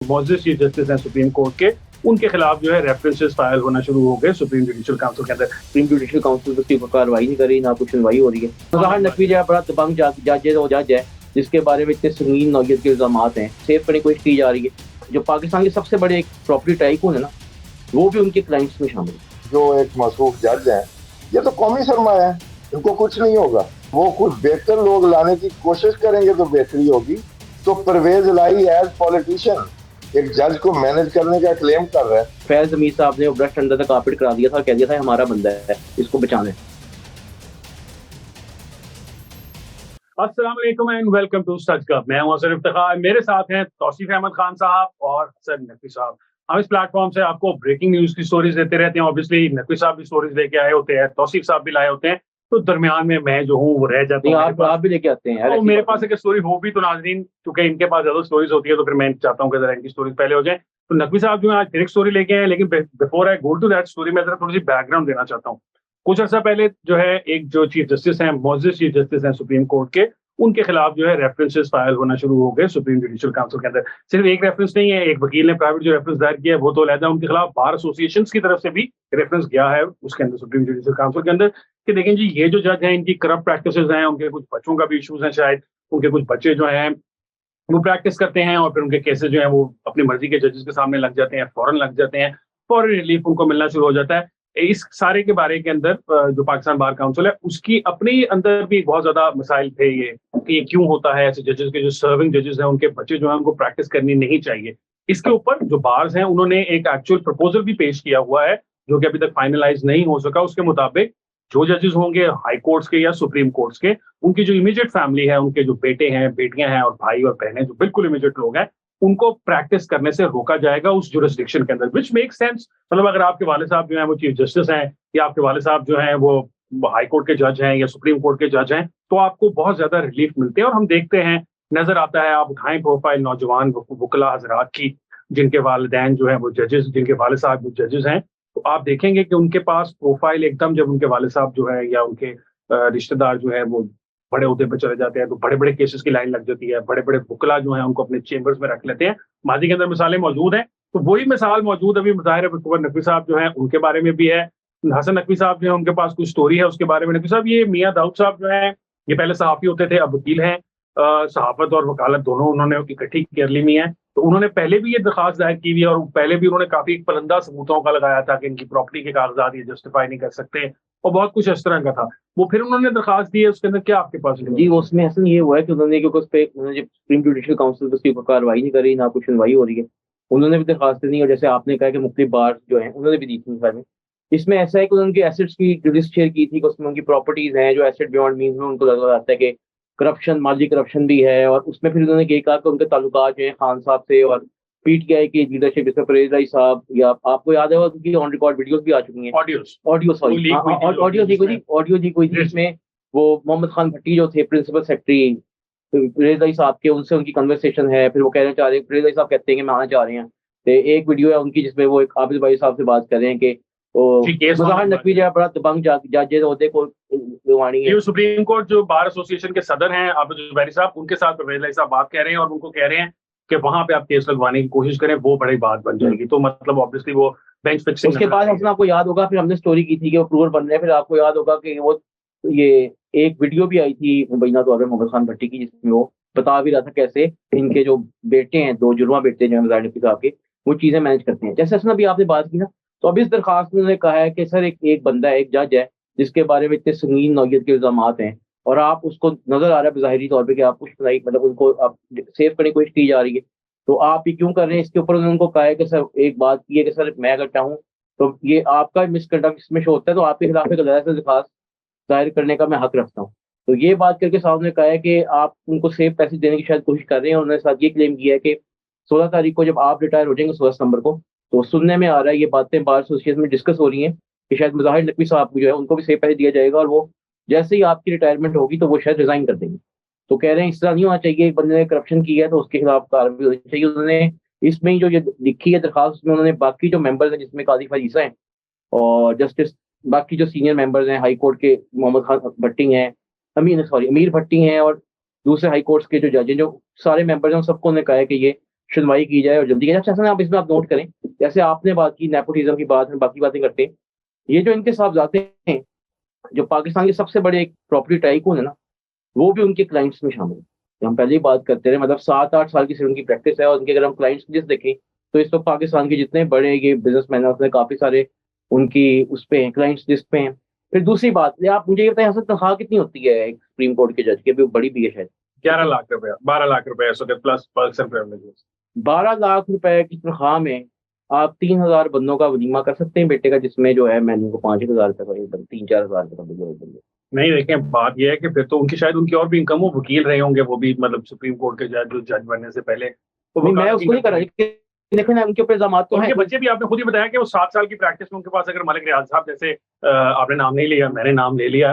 मौजूद chief justice हैं supreme court के, उनके खिलाफ जो है रेफरेंसेस फाइल होना शुरू हो गए सुप्रीम जुडिशियल काउंसिल के अंदर। सुप्रीम जुडिशियल काउंसिल तो उसकी कोई कार्रवाई नहीं कर रही, ना कुछ सुनवाई हो रही है। मज़ाहिर नकवी जो है बड़ा दबंग जज है, जिसके बारे में इतने संगीन नौयत के इल्जाम हैं, सेव करने की कोशिश की जा रही है। जो पाकिस्तान के सबसे बड़े एक प्रॉपर्टी टाइकून है ना, वो भी उनके क्लाइंट्स में शामिल है। जो एक मसरूफ जज है, ये तो कौमी सरमाया है, इनको कुछ नहीं होगा। वो कुछ बेहतर लोग लाने की कोशिश करेंगे तो बेहतरी होगी। तो परवेज लाई एज पॉलिटिशियन एक जज को मैनेज करने का क्लेम कर रहा है। फैज जमीर साहब ने ब्रश अंडर द कारपेट करा दिया था, कह दिया था हमारा बंदा है, इसको बचाना है। अस्सलाम वालेकुम एंड वेलकम टू सच गप। मैं हूं असर इफ्तिखार, मेरे साथ हैं तौसीफ अहमद खान साहब और हसन नकवी साहब। हम इस प्लेटफॉर्म से आपको ब्रेकिंग न्यूज की स्टोरीज देते रहते हैं। ऑब्वियसली नकवी साहब भी स्टोरीज लेके आए होते हैं, तौसीफ साहब भी लाए होते हैं, तो दरमियान में मैं जो हूँ वो रह जाता हूँ। आप भी लेके आते हैं। तो मेरे पास एक स्टोरी हो भी तो नाज़रीन, क्योंकि इनके पास ज्यादा स्टोरीज होती है तो फिर मैं चाहता हूँ कि जरा इनकी स्टोरीज पहले हो जाए। तो नकवी साहब जो है आज फिर एक स्टोरी लेके आए, लेकिन before I go to that story मैं जरा थोड़ी सी बैकग्राउंड देना चाहता हूँ। कुछ अर्सा पहले जो है एक जो चीफ जस्टिस हैं, मौजूद चीफ जस्टिस हैं सुप्रीम कोर्ट के, उनके खिलाफ जो है रेफरेंसेस फाइल होना शुरू हो गए सुप्रीम जुडिशियल काउंसिल के अंदर। सिर्फ एक रेफरेंस नहीं है, एक वकील ने प्राइवेट जो रेफरेंस दायर किया है वो तो अलग है, उनके खिलाफ बार एसोसिएशन की तरफ से भी रेफरेंस गया है उसके अंदर सुप्रीम जुडिशियल काउंसिल के अंदर कि देखें जी ये जो जज हैं इनकी करप्ट प्रैक्टिसेस हैं, उनके कुछ बच्चों का भी इश्यूज हैं, शायद उनके कुछ बच्चे जो हैं वो प्रैक्टिस करते हैं और फिर उनके केसेस जो है वो अपनी मर्जी के जजेस के सामने लग जाते हैं, फौरन लग जाते हैं, फौरन रिलीफ उनको मिलना शुरू हो जाता है। इस सारे के बारे के अंदर जो पाकिस्तान बार काउंसिल है उसकी अपने अंदर भी बहुत ज्यादा मसाइल थे ये कि ये क्यों होता है, ऐसे जजेस के जो सर्विंग जजेस हैं उनके बच्चे जो है उनको प्रैक्टिस करनी नहीं चाहिए। इसके ऊपर जो बार्स हैं उन्होंने एक एक्चुअल प्रपोजल भी पेश किया हुआ है जो कि अभी तक फाइनलाइज नहीं हो सका। उसके मुताबिक जो जजेस होंगे हाई कोर्ट्स के या सुप्रीम कोर्ट्स के, उनकी जो इमीडिएट फैमिली है, उनके जो बेटे हैं, बेटियां हैं और भाई और बहनें जो बिल्कुल इमीडिएट लोग हैं, उनको प्रैक्टिस करने से रोका जाएगा उस जुरिस्डिक्शन के अंदर, विच मेक सेंस। मतलब अगर आपके वाले साहब जो हैं वो चीफ जस्टिस हैं या आपके वाले साहब जो हैं वो हाई कोर्ट के जज हैं या सुप्रीम कोर्ट के जज हैं, तो आपको बहुत ज्यादा रिलीफ मिलते हैं। और हम देखते हैं, नजर आता है, आप उठाएं प्रोफाइल नौजवान वकला हजरात की जिनके वालिदैन जो है वो जजेस, जिनके वाले साहब वो जजेस हैं, तो आप देखेंगे कि उनके पास प्रोफाइल एकदम, जब उनके वाले साहब जो है या उनके रिश्तेदार जो है वो बड़े ओहदे पे चले जाते हैं तो बड़े बड़े केसेस की लाइन लग जाती है, बड़े बड़े वकला जो है उनको अपने चेंबर्स में रख लेते हैं। माजी के अंदर मिसालें मौजूद हैं, तो वही मिसाल मौजूद अभी ज़ाहिर है नकवी साहब जो है उनके बारे में भी है। हसन नकवी साहब जो है उनके पास कुछ स्टोरी है उसके बारे में। नकवी साहब, ये मियाँ दाऊद साहब जो है ये पहले सहाफ़ी होते थे, अब वकील हैं। सहाफत और वकालत दोनों उन्होंने इकट्ठी कर ली हुई है। तो उन्होंने पहले भी ये दरखास्त दायर की हुई है और पहले भी उन्होंने काफी पलंदा सबूतों का लगाया था कि इनकी प्रॉपर्टी के कागजात ये जस्टिफाई नहीं कर सकते और बहुत कुछ इस तरह का था। वो फिर उन्होंने दरखास्त दी है, उसके अंदर क्या आपके पास जी, उसमें असल ये हुआ है कि उन्होंने, क्योंकि उस पे उन्होंने सुप्रीम जुडिशियल काउंसिल उसकी कोई कार्रवाई नहीं करी, ना कुछ सुनवाई हो रही है, उन्होंने भी दरखास्त दी। और जैसे आपने कहा कि मुख्तलिफ बार जो है उन्होंने भी दी थी में। इसमें ऐसा है कि उनके एसेट्स की लिस्ट शेयर की थी कि उसमें उनकी प्रॉपर्टीज हैं जो एसेट बियॉन्ड मीन्स में उनको लगा आता है कि करप्शन, माली करप्शन भी है। और उसमें फिर उन्होंने ये कहा कि उनके ताल्लुकात जो है खान साहब से और पीटीआई की लीडरशिप, इसमें परवेज लाई साहब, या आपको याद है उनकी ऑन रिकॉर्ड वीडियोस भी आ चुकी हैं, ऑडियो सॉरी ऑडियो लीक हुई थी जिसमें वो मोहम्मद खान भट्टी जो थे प्रिंसिपल सेक्रेटरी परवेज लाई साहब के, उनसे उनकी कन्वर्सेशन है। फिर वो कहना चाह रहे हैं, परवेज लाई साहब कहते हैं कि मैं आना चाह रहे हैं। तो एक वीडियो है उनकी जिसमें वो एक आबिद भाई साहब से बात कर रहे हैं कि मज़ाहिर नकवी जो है बड़ा दबंग जज होते को दिवानी है। सुप्रीम कोर्ट जो बार एसोसिएशन के सदर हैं आबिद जुबैरी साहब, उनके साथ परवेज लाई साहब बात कह रहे हैं और उनको कह रहे हैं कि वहां पे आप केस लगवाने की कोशिश करें, वो बड़ी बात बन जाएगी। तो मतलब ऑब्वियसली वो बेंच फिक्सिंग। उसके बाद हसन आपको याद होगा, फिर हमने स्टोरी की थी कि वो प्रूवर बन रहे हैं। फिर आपको याद होगा कि वो ये एक वीडियो भी आई थी मुबैना तौर पर मोहम्मद खान भट्टी की, जिसमें वो बता भी रहा था कैसे इनके जो बेटे हैं, दो जुड़वा बेटे जो हैं मज़ाहिर नकवी साहब के, वो चीजें मैनेज करते हैं। जैसे हसन अभी आपने बात की ना, तो अभी इस दरखास्त में उन्होंने कहा है कि सर एक बंदा है, एक जज है, जिसके बारे में इतने संगीन नौयत के इल्जाम हैं और आप उसको नजर आ रहा है बज़ाहिरी तौर पे कि आप कुछ मतलब उनको आप सेव करने की कोशिश की जा रही है, तो आप ये क्यों कर रहे हैं। इसके ऊपर उन्होंने उनको कहा है कि सर एक बात की है कि सर मैं अगर चाहूँ तो ये आपका मिसकंडक्ट इसमें शो होता है, तो आपके खिलाफ एक अदालत से दरखास्त दायर करने का मैं हक रखता हूँ। तो ये बात करके साहब ने कहा है कि आप उनको सेफ पैसे देने की शायद कोशिश कर रहे हैं। और उन्होंने साथ ये क्लेम किया है कि 16 तारीख को जब आप रिटायर हो जाएंगे, 16 सितंबर को, तो सुनने में आ रहा है, ये बातें बार एसोसिएशन में डिस्कस हो रही हैं कि शायद मज़ाहिर नकवी साहब को जो है उनको भी सेफ पैसे दिया जाएगा और वो जैसे ही आपकी रिटायरमेंट होगी तो वो शायद रिजाइन कर देंगे। तो कह रहे हैं इस तरह नहीं होना चाहिए, एक बंदे ने करप्शन की है तो उसके खिलाफ कार्रवाई होनी चाहिए। उन्होंने इसमें ही जो ये लिखी है दरखास्त, उसमें उन्होंने बाकी जो मेंबर्स हैं, जिसमें काजी फरीसा हैं और जस्टिस, बाकी जो सीनियर मेंबर्स हैं हाई कोर्ट के, मोहम्मद खान भट्टी हैं, अमीर भट्टी हैं और दूसरे हाई कोर्ट्स के जो जज हैं, जो सारे मेंबर्स हैं, सबको उन्होंने कहा है कि ये सुनवाई की जाए और जल्दी की जाए। अच्छा सर, आप इसमें आप नोट करें, जैसे आपने बात की नेपोटिज्म की बात, हम बाकी बातें करते हैं, ये जो इनके साहबजादे हैं, जो पाकिस्तान के सबसे बड़े एक प्रॉपर्टी टाइकून है ना, वो भी उनके क्लाइंट्स में शामिल है। हम पहले ही बात करते रहे, मतलब 7-8 साल की सिर्फ उनकी प्रैक्टिस है, और उनके अगर हम क्लाइंट्स लिस्ट देखें तो इस वक्त पाकिस्तान के जितने बड़े ये बिजनेसमैन है उसमें काफी सारे उनकी उस पे हैं, क्लाइंट्स लिस्ट पे हैं। फिर दूसरी बात, ये आप मुझे ये बताएं, यहाँ से तनख्वाह कितनी होती है एक सुप्रीम कोर्ट के जज की? अभी वो बड़ी भी है शायद 11 लाख रुपया, 12 लाख रुपया इस वक्त plus perks and privileges. 12 lakh रुपए की तनख्वाह में आप 3,000 बंदों का वलीमा कर सकते हैं बेटे का, जिसमें जो है मैन्यू को 5,000 रुपए का, एक 3-4 हज़ार रुपए का बंदे। नहीं देखें, बात यह है कि फिर तो उनकी शायद उनकी और भी इनकम हो, वकील रहे होंगे वो भी, मतलब सुप्रीम कोर्ट के जज, जो जज बनने से पहले तो नहीं, मैं वकालत उसको नहीं कर रहा, लेकिन देखो ना उनके ऊपर इल्जाम तो उनके हैं। बच्चे भी, आपने खुद ही बताया कि वो 7 साल की प्रैक्टिस में उनके पास, अगर मलिक रियाज साहब जैसे, आपने नाम नहीं लिया, मैंने नाम ले लिया,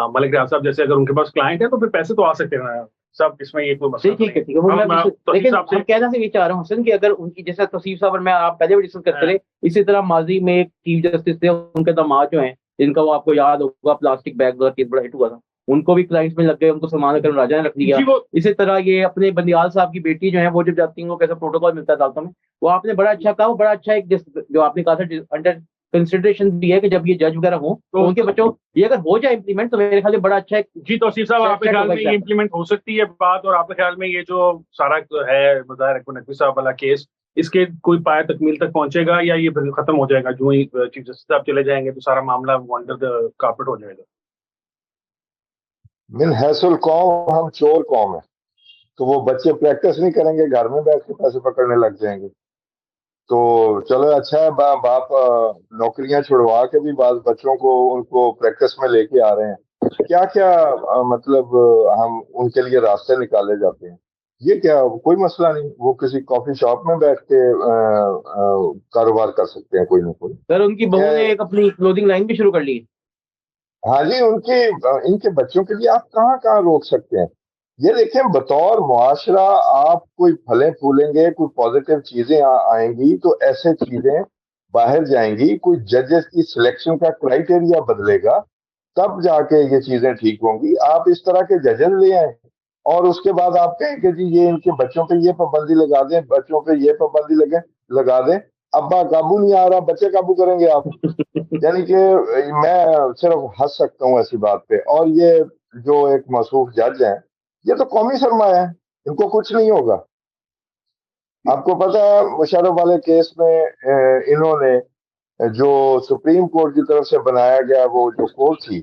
मलिक रियाज साहब जैसे अगर उनके पास क्लाइंट है तो फिर पैसे तो आ सकते हैं सब, इसमें ये कोई मसला ठीक है, ठीक है, वो मैं लेकिन हम कहना से ये चाह रहा हूँ हसन, कि अगर उनकी जैसे तौसीफ साहब और मैं, आप पहले भी डिस्कस करते रहे, इसी तरह माजी में एक चीफ जस्टिस थे, उनके दामाद जो हैं, जिनका वो आपको याद होगा प्लास्टिक बैग वाला केस बड़ा हिट हुआ था, उनको भी क्लाइंट्स में लग गए, उनको सलमान अकरम राजा ने रख लिया। इसी तरह ये अपने बंदियाल साहब की बेटी जो है, वो जब जाती है वो कैसा प्रोटोकॉल मिलता है अदालतों में, वो आपने बड़ा अच्छा कहा, वो बड़ा अच्छा एक जो आपने कहा था अंडर कंसिडरेशन भी है कि जब ये जज वगैरह हो तो उनके बच्चों, ये अगर हो जाए इम्प्लीमेंट तो मेरे ख्याल में बड़ा अच्छा है। जी तौसीफ साहब, आपके ख्याल में ये इम्प्लीमेंट हो सकती है बात, और आपके ख्याल में ये जो सारा है मुजाहिर नकवी साहब वाला केस, इसके कोई पाया तकमील तक पहुंचेगा, या ये बिल्कुल खत्म हो जाएगा जो ही चीफ जस्टिस साहब चले जाएंगे तो सारा मामला अंडर द कारपेट हो जाएगा? मिन हैसुल कौम, हम चोर कौम है, तो वो बच्चे प्रैक्टिस नहीं करेंगे, घर में बैठ के पैसे पकड़ने लग जाएंगे। तो चलो अच्छा है, बाप नौकरियां छुड़वा के भी बाद बच्चों को उनको प्रैक्टिस में लेके आ रहे हैं। क्या क्या मतलब हम उनके लिए रास्ते निकाले जाते हैं। ये क्या, कोई मसला नहीं, वो किसी कॉफी शॉप में बैठ के कारोबार कर सकते हैं, कोई ना कोई। सर उनकी बहू ने एक अपनी क्लोथिंग लाइन भी शुरू कर ली। हाँ जी, उनके इनके बच्चों के लिए आप कहाँ कहाँ रोक सकते हैं। ये देखें, बतौर मुआशरा आप कोई फले फूलेंगे, कोई पॉजिटिव चीजें आएंगी तो ऐसे चीजें बाहर जाएंगी, कोई जजेस की सिलेक्शन का क्राइटेरिया बदलेगा, तब जाके ये चीजें ठीक होंगी। आप इस तरह के जजेस ले आए और उसके बाद आप कहें कि जी ये इनके बच्चों पे ये पाबंदी लगा दें, बच्चों पे ये पाबंदी लगा दें। अब्बा काबू नहीं आ रहा, बच्चे काबू करेंगे आप। यानी कि मैं सिर्फ हंस सकता हूँ ऐसी बात पे। और ये जो एक मसूफ जज हैं, ये तो कौमी सरमाया है, इनको कुछ नहीं होगा। आपको पता है मुशर्रफ वाले केस में इन्होंने जो सुप्रीम कोर्ट की तरफ से बनाया गया वो जो कोर्ट थी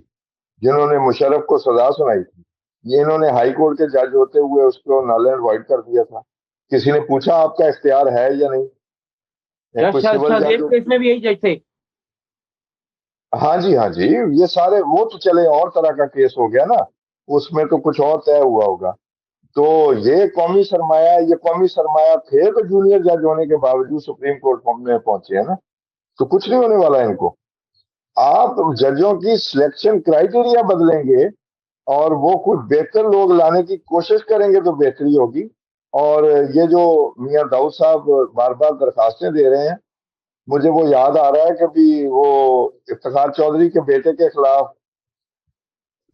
जिन्होंने मुशर्रफ को सजा सुनाई थी, ये इन्होंने हाई कोर्ट के जज होते हुए उसको नल एंड वॉइड कर दिया था। किसी ने पूछा आपका इख्तियार है या नहीं? कोई सिविल जज, केस में भी यही जज थे। हाँ जी, हाँ जी, ये सारे वो तो चले और तरह का केस हो गया ना, उसमें तो कुछ और तय हुआ होगा। तो ये कौमी सरमाया, ये कौमी सरमाया थे तो जूनियर जज होने के बावजूद सुप्रीम कोर्ट में पहुंचे हैं ना, तो कुछ नहीं होने वाला इनको। आप जजों की सिलेक्शन क्राइटेरिया बदलेंगे और वो कुछ बेहतर लोग लाने की कोशिश करेंगे तो बेहतरी होगी। और ये जो मियां दाऊद साहब बार बार दरखास्तें दे रहे हैं, मुझे वो याद आ रहा है कि भी वो इफ्तिखार चौधरी के बेटे के खिलाफ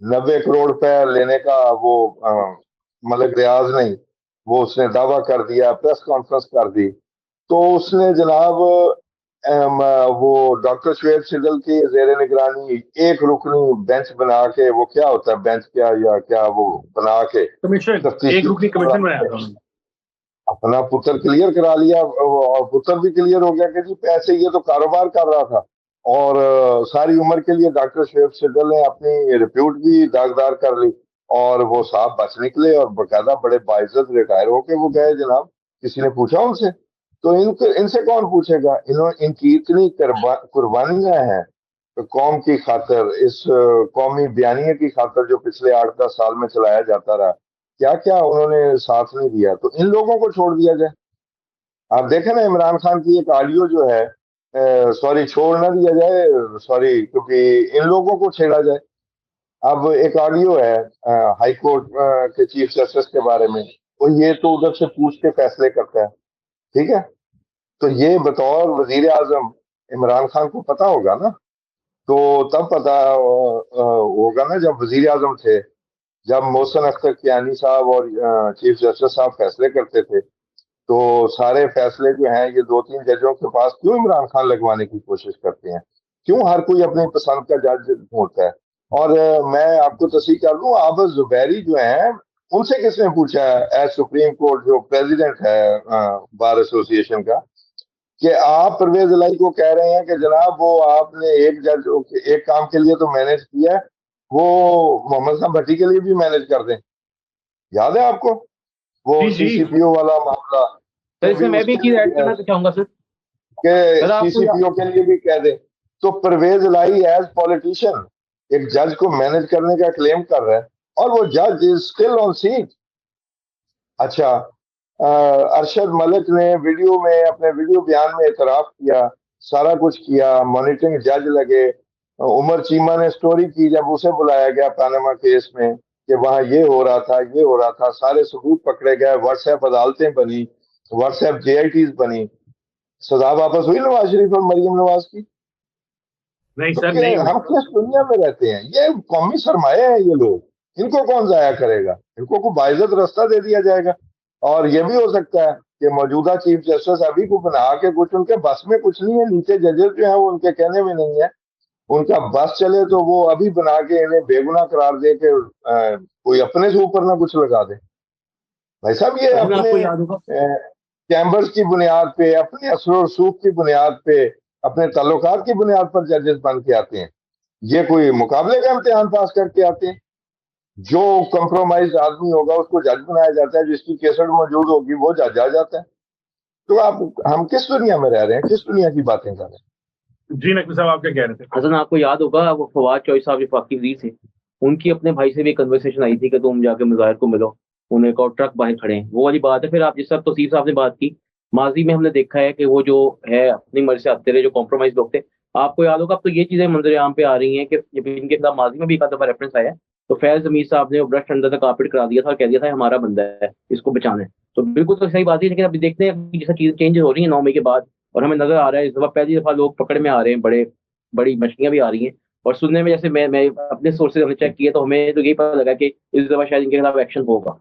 90 करोड़ रुपए लेने का वो मलिक रियाज नहीं, वो उसने दावा कर दिया, प्रेस कॉन्फ्रेंस कर दी। तो उसने जनाब वो डॉक्टर श्वेत सिडल की जेर निगरानी एक रुकनी बेंच बना के, वो क्या होता है बेंच क्या या क्या, वो बना के कमीशन, एक रुकनी कमीशन बनाया था उन्होंने, अपना पुत्र क्लियर करा लिया। और पुत्र भी क्लियर हो गया कि जी पैसे, ये तो कारोबार कर रहा था। और सारी उम्र के लिए डॉक्टर शेफ सिडल ने अपनी रिप्यूट भी दागदार कर ली और वो साहब बच निकले और बाकायदा बड़े बाइज्जत रिटायर होके वो गए जनाब। किसी ने पूछा उनसे? तो इनसे कौन पूछेगा? इनकी इतनी कुर्बानियां हैं तो कौम की खातर, इस कौमी बयानिए की खातर जो पिछले 8-10 साल में चलाया जाता रहा, क्या क्या उन्होंने साथ नहीं दिया। तो इन लोगों को छोड़ दिया जाए। आप देखें ना, इमरान खान की एक ऑडियो जो है, सॉरी छोड़ ना दिया जाए, सॉरी, क्योंकि इन लोगों को छेड़ा जाए। अब एक ऑडियो है हाई कोर्ट के चीफ जस्टिस के बारे में, वो ये तो उधर से पूछ के फैसले करता है, ठीक है। तो ये बतौर वजीर आजम इमरान खान को पता होगा ना, तो तब पता होगा ना जब वजीर आजम थे, जब मोहसिन अख्तर कियानी साहब और चीफ जस्टिस साहब फैसले करते थे, तो सारे फैसले जो हैं ये 2-3 जजों के पास क्यों इमरान खान लगवाने की कोशिश करते हैं? क्यों हर कोई अपनी पसंद का जज ढूंढता है? और मैं आपको तस्दीक कर दूं, आबद जुबैरी जो है उनसे किसने पूछा है एज सुप्रीम कोर्ट जो प्रेसिडेंट है बार एसोसिएशन का, कि आप परवेज इलाही को कह रहे हैं कि जनाब वो आपने एक काम के लिए तो मैनेज किया है, वो मोहम्मद खान भट्टी के लिए भी मैनेज कर दें। याद है आपको वो जी जी सीसीपीओ वाला मामला? सर इसमें मैं भी एक चीज ऐड करना चाहूंगा सर। के सर आपको सीसीपीओ के लिए भी कह दें। तो परवेज इलाही एज पॉलिटिशियन एक जज को मैनेज करने का क्लेम कर रहा है और वो जज इज स्टिल ऑन सीट। अच्छा, अरशद मलिक ने वीडियो में अपने वीडियो बयान में एतराफ किया, सारा कुछ किया, मॉनिटरिंग जज लगे। उमर चीमा ने स्टोरी की जब उसे बुलाया गया पनामा केस में कि वहां ये हो रहा था, ये हो रहा था, सारे सबूत पकड़े गए, व्हाट्सएप अदालतें बनी, व्हाट्सएप जेआईटीज बनी, सजा वापस हुई नवाज शरीफ और मरियम नवाज की। नहीं तो सर नहीं हुई। हम किस दुनिया में रहते हैं? ये कौमी सरमाया है ये लोग, इनको कौन जाया करेगा? इनको को बाइज्जत रास्ता दे दिया जाएगा। और ये भी हो सकता है कि मौजूदा चीफ जस्टिस अभी को बना के, कुछ उनके बस में कुछ नहीं है, नीचे जजेस जो है वो उनके कहने में नहीं है, उनका बस चले तो वो अभी बना के इन्हें बेगुनाह करार दे के कोई अपने से ऊपर ना कुछ लगा दे। भाई साहब ये सर अपने आपको याद होगा चैम्बर्स की बुनियाद पे, अपने असर और सूख की बुनियाद पे, अपने ताल्लुकात की बुनियाद पर जजेस बन के आते हैं। ये कोई मुकाबले का इम्तिहान पास करके आते हैं? जो कंप्रोमाइज आदमी होगा उसको जज बनाया जाता है, जिसकी केसट मौजूद होगी वो जज आ जाता है। तो आप हम किस दुनिया में रह रहे हैं? किस दुनिया की बातें कर रहे हैं? जी नकवी साहब आप क्या कह रहे थे? हसन, आपको याद होगा वो फवाद चौधरी साहब जो वफाकी वजीर थे, उनकी अपने भाई से भी एक कन्वर्सेशन आई थी कि तुम जाके मुजाहिर को मिलो, उन्हें एक और ट्रक बाहर खड़े हैं, वो वाली बात है। फिर आप जिस तरह तौसीफ साहब ने बात की, माजी में हमने देखा है कि वो जो है अपनी मर्जी से आते रहे, जो कॉम्प्रोमाइज लोग थे। आपको याद होगा, अब तो ये चीजें मंजर आम पे आ रही हैं कि जब इनके खिलाफ माजी में भी एक आध दफा रेफरेंस आया है, तो फैज जमीर साहब ने वो ब्रश अंडर तक कारपेट करा दिया था और कह दिया था हमारा बंदा है, इसको बचाना है। तो बिल्कुल तो सही बात है, लेकिन अभी देखते हैं कि जैसा चीजें चेंज हो रही है 9 मई के बाद, और हमें नजर आ रहा है इस दफा पहली दफा लोग पकड़ में आ रहे हैं, बड़े बड़ी मछलियां भी आ रही हैं। और सुनने में, जैसे मैं अपने सोर्सेज हमने चेक किए, तो हमें तो यही पता लगा कि इस दफा शायद इनके खिलाफ एक्शन होगा।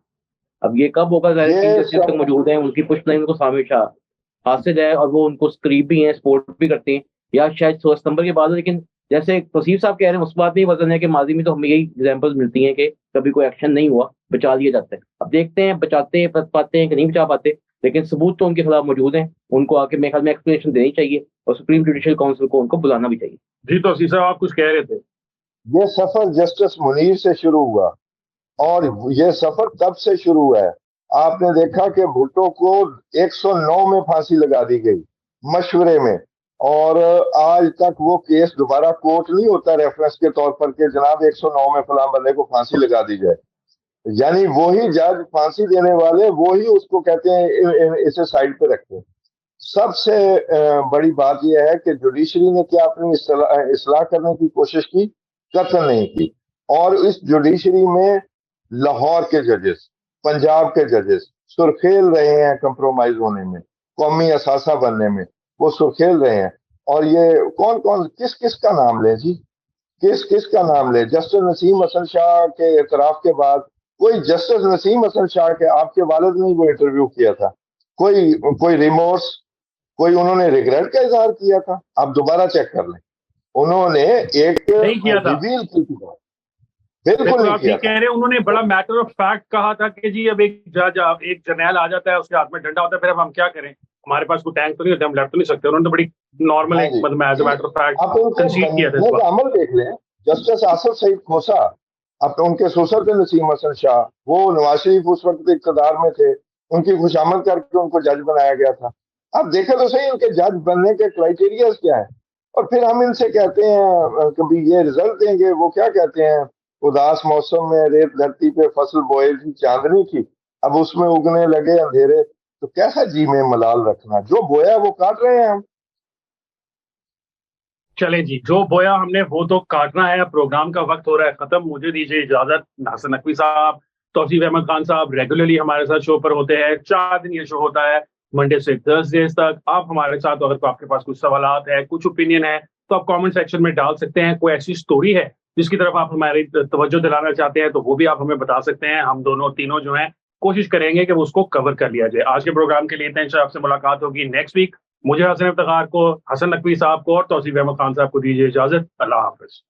अब ये कब होगा, जाहिर चीफ ये जस्टिस तक सब मौजूद है, उनकी पुष्ट नहीं, उनको सामिल शाह हासिल है और वो उनको करीब भी हैं, सपोर्ट भी करते हैं, या शायद 16 सितंबर के बाद हो। लेकिन जैसे तौसीफ साहब कह रहे हैं, उस बात में ही वजन है कि माजी में तो हमें यही एग्जाम्पल्स मिलती हैं कि कभी कोई एक्शन नहीं हुआ, बचा लिया जाता है। अब देखते हैं बचाते हैं, पाते हैं कि नहीं बचा पाते, लेकिन सबूत तो उनके खिलाफ मौजूद हैं। उनको आके मेरे ख्याल में एक्सप्लेनेशन देनी चाहिए और सुप्रीम जुडिशियल काउंसिल को उनको बुलाना भी चाहिए। जी तो साहब आप कुछ कह रहे थे? ये सफर जस्टिस मुनीर से शुरू हुआ और ये सफर तब से शुरू है। आपने देखा कि भुट्टो को 109 में फांसी लगा दी गई मशवरे में, और आज तक वो केस दोबारा कोर्ट नहीं होता रेफरेंस के तौर पर कि जनाब 109 में फलां बंदे को फांसी लगा दी जाए। यानी वही जज फांसी देने वाले वो ही उसको कहते हैं इसे साइड पे रखते हैं। सबसे बड़ी बात यह है कि जुडिशरी ने क्या अपनी इस्लाह करने की कोशिश की? कतई नहीं की। और इस जुडिशरी में लाहौर के जजेस, पंजाब के जजेस सुरखेल रहे हैं कंप्रोमाइज होने में, कौमी असासा बनने में, वो सुरखेल रहे हैं। और ये कौन कौन किस किस का नाम ले जी, किस किस का नाम ले? जस्टिस नसीम हसन शाह के एतराफ के बाद कोई जस्टिस नसीम हसन शाह के आपके वालिद ने वो इंटरव्यू किया था, कोई कोई रिमोर्स, कोई उन्होंने रिग्रेट का इजहार किया था? आप दोबारा चेक कर लें, उन्होंने एक नहीं किया था। रिवील की थी बात, बिल्कुल बिल्कुल नहीं आप किया ठीक था। कह रहे हैं। उन्होंने बड़ा मैटर ऑफ फैक्ट कहा था कि जी अब एक जज, एक जर्नैल आ जाता है, उसके हाथ में डंडा होता है, फिर अब हम क्या करें, हमारे पास कोई टैंक तो नहीं होता, हम लड़ तो नहीं सकते। उन्होंने तो बड़ी नॉर्मल हाँ एक जी, मतलब as a matter of fact आप उनके कंसीड किया था इस बनने बात। का अमल देख लें। जस्टिस आसिफ सईद खोसा, अब तो उनके ससुर थे नसीम हसन शाह, वो नवाज शरीफ उस वक्त इक़्तिदार में थे, उनकी खुशामद करके उनको जज बनाया गया था। अब देखें तो सही इनके जज बनने के क्राइटेरिया क्या है। और फिर हम इनसे कहते हैं कभी ये रिजल्ट देंगे, वो क्या कहते हैं, उदास मौसम में रेत धरती पे फसल बोए थी चांदनी की, अब उसमें उगने लगे अंधेरे। तो कैसा जी में मलाल रखना, जो बोया वो काट रहे हैं हम। चले जी, जो बोया हमने वो तो काटना है। प्रोग्राम का वक्त हो रहा है खत्म, मुझे दीजिए इजाजत। हसन नकवी साहब, तौसीफ अहमद खान साहब रेगुलरली हमारे साथ शो पर होते हैं, 4 दिन ये शो होता है, मंडे से थर्सडे तक। आप हमारे साथ, अगर तो आपके पास कुछ सवालात है, कुछ ओपिनियन है, तो आप कमेंट सेक्शन में डाल सकते हैं। कोई ऐसी स्टोरी है जिसकी तरफ आप हमारी तवज्जो दिलाना चाहते हैं, तो वो भी आप हमें बता सकते हैं। हम दोनों तीनों जो हैं कोशिश करेंगे कि उसको कवर कर लिया जाए। आज के प्रोग्राम के लिए इतना, इंशाल्लाह आपसे मुलाकात होगी नेक्स्ट वीक। मुझे हसन इफ्तिखार को, हसन नकवी साहब को और तौसीफ अहमद खान साहब को दीजिए इजाजत। अल्लाह हाफिज।